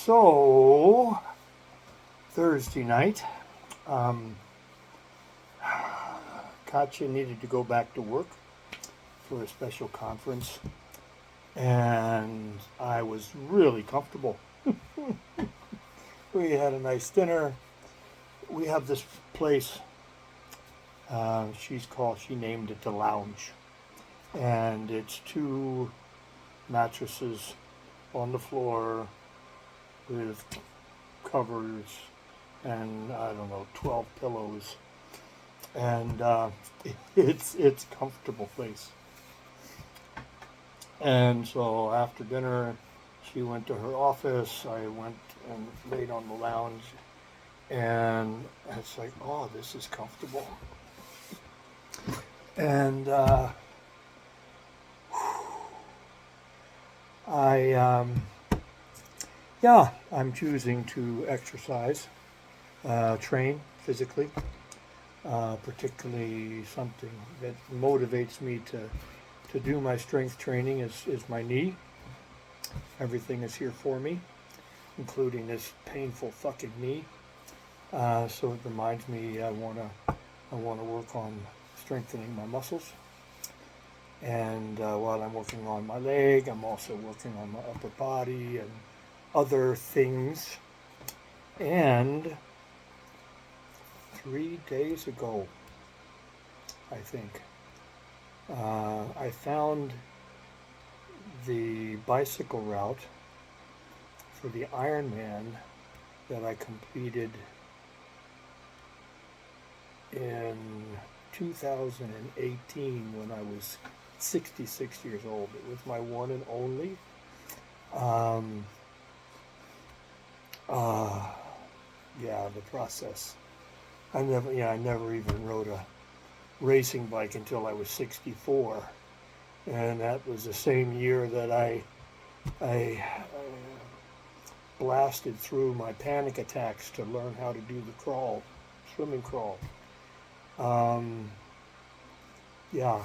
So, Thursday night, um, Katya needed to go back to work for a special conference, and I was really comfortable. We had a nice dinner. We have this place, she named it the lounge, and it's two mattresses on the floor with covers and I don't know 12 pillows, and it's a comfortable place. And so after dinner, she went to her office. I went and laid on the lounge, and it's like, oh, this is comfortable. And I, yeah, I'm choosing to exercise, train physically, particularly something that motivates me to do my strength training is my knee. Everything is here for me, including this painful fucking knee. So it reminds me I wanna work on strengthening my muscles. And while I'm working on my leg, I'm also working on my upper body and other things. And 3 days ago, I think, I found the bicycle route for the Ironman that I completed in 2018 when I was 66 years old. It was my one and only. Um, uh, yeah, the process. I never even rode a racing bike until I was 64, and that was the same year that I blasted through my panic attacks to learn how to do the crawl, swimming crawl. Um, yeah,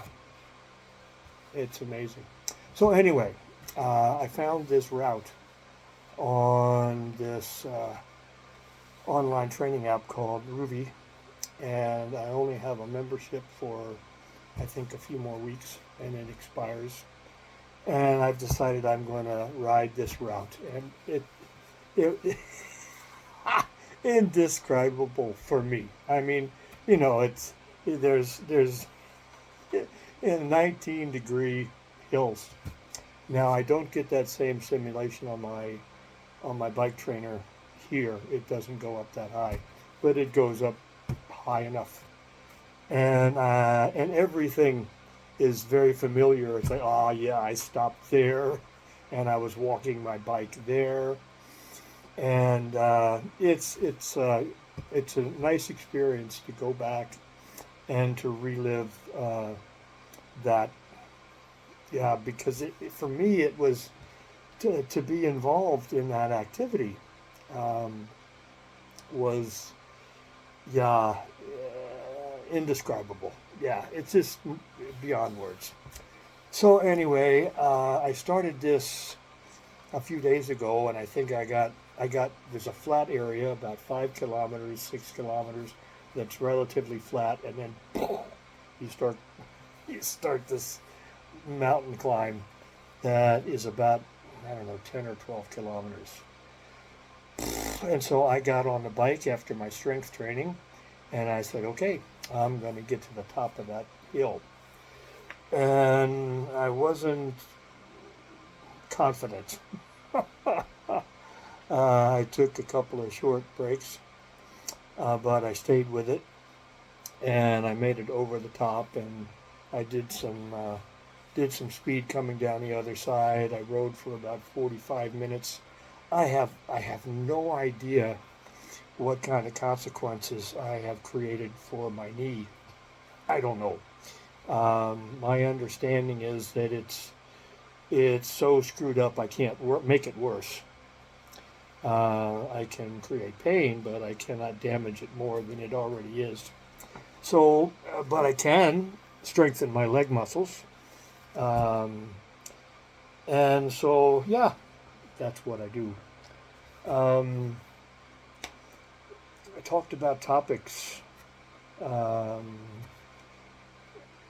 it's amazing. So anyway, I found this route on this online training app called Ruby, and I only have a membership for I think a few more weeks, and it expires. And I've decided I'm going to ride this route, and it indescribable for me. I mean, it's there's in 19-degree hills. Now I don't get that same simulation on my bike trainer here. It doesn't go up that high, but it goes up high enough, and everything is very familiar. It's like, oh yeah, I stopped there, and I was walking my bike there, and it's a nice experience to go back and to relive that. Yeah, because for me it was to be involved in that activity um, was indescribable. Yeah, it's just beyond words. So anyway, I started this a few days ago, and I think I got there's a flat area about 5 kilometers, 6 kilometers that's relatively flat, and then you start you start this mountain climb that is about I don't know 10 or 12 kilometers. And so I got on the bike after my strength training, and I said, okay, I'm going to get to the top of that hill. And I wasn't confident. I took a couple of short breaks, but I stayed with it, and I made it over the top, and I did some speed coming down the other side. I rode for about 45 minutes. I have no idea what kind of consequences I have created for my knee. I don't know. My understanding is that it's so screwed up I can't make it worse. I can create pain, but I cannot damage it more than it already is. So, but I can strengthen my leg muscles, um, and so yeah, that's what I do. Um, I talked about topics, um,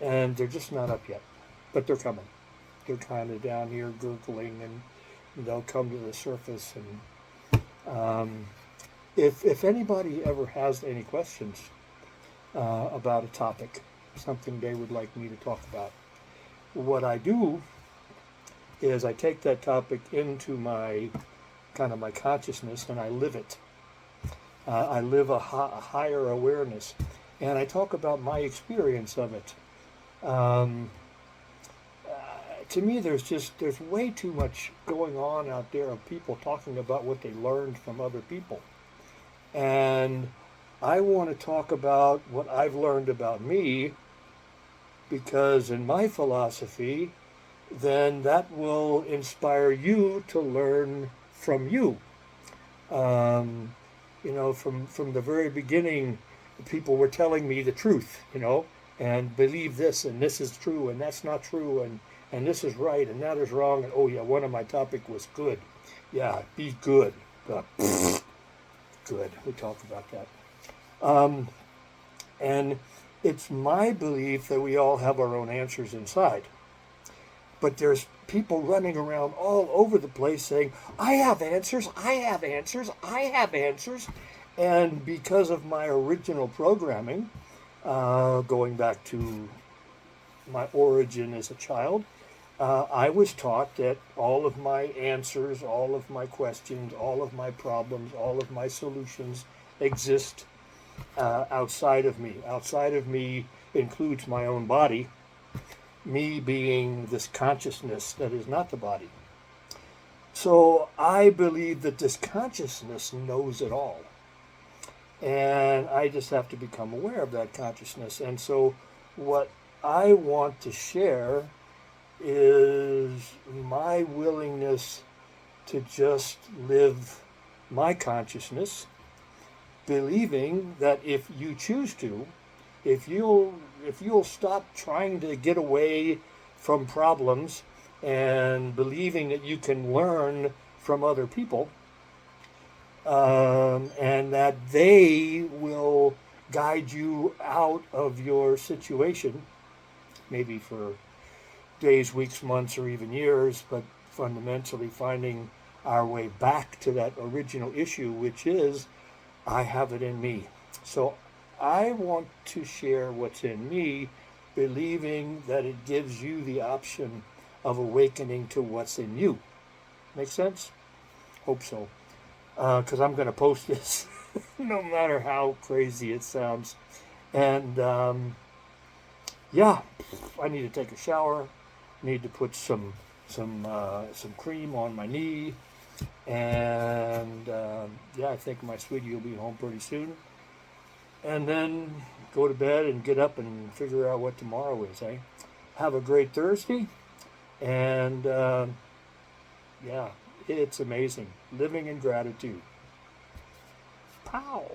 and they're just not up yet, but they're coming. They're kind of down here gurgling, and they'll come to the surface. And if anybody ever has any questions about a topic, something they would like me to talk about, what I do is I take that topic into my kind of my consciousness and I live it. I live a higher awareness, and I talk about my experience of it. Um, to me, there's way too much going on out there of people talking about what they learned from other people, and I want to talk about what I've learned about me because in my philosophy, then that will inspire you to learn from you. Um, from the very beginning, people were telling me the truth, and believe this, and this is true, and that's not true, and this is right, and that is wrong. And oh yeah, one of my topic was good. Yeah, be good. Good. We talked about that. Um, and it's my belief that we all have our own answers inside. But there's people running around all over the place saying, I have answers, I have answers, I have answers. And because of my original programming, going back to my origin as a child, I was taught that all of my answers, all of my questions, all of my problems, all of my solutions exist outside of me. Outside of me includes my own body, me being this consciousness that is not the body. So I believe that this consciousness knows it all. And I just have to become aware of that consciousness. And so what I want to share is my willingness to just live my consciousness, believing that if you choose to, if you'll stop trying to get away from problems and believing that you can learn from other people, and that they will guide you out of your situation, maybe for days, weeks, months, or even years, but fundamentally finding our way back to that original issue, which is I have it in me. So I want to share what's in me, believing that it gives you the option of awakening to what's in you. Make sense? Hope so. Because I'm going to post this no matter how crazy it sounds. And yeah, I need to take a shower. Need to put some cream on my knee. And yeah, I think my sweetie will be home pretty soon. And then go to bed and get up and figure out what tomorrow is, eh? Have a great Thursday. And yeah, it's amazing. Living in gratitude. Pow!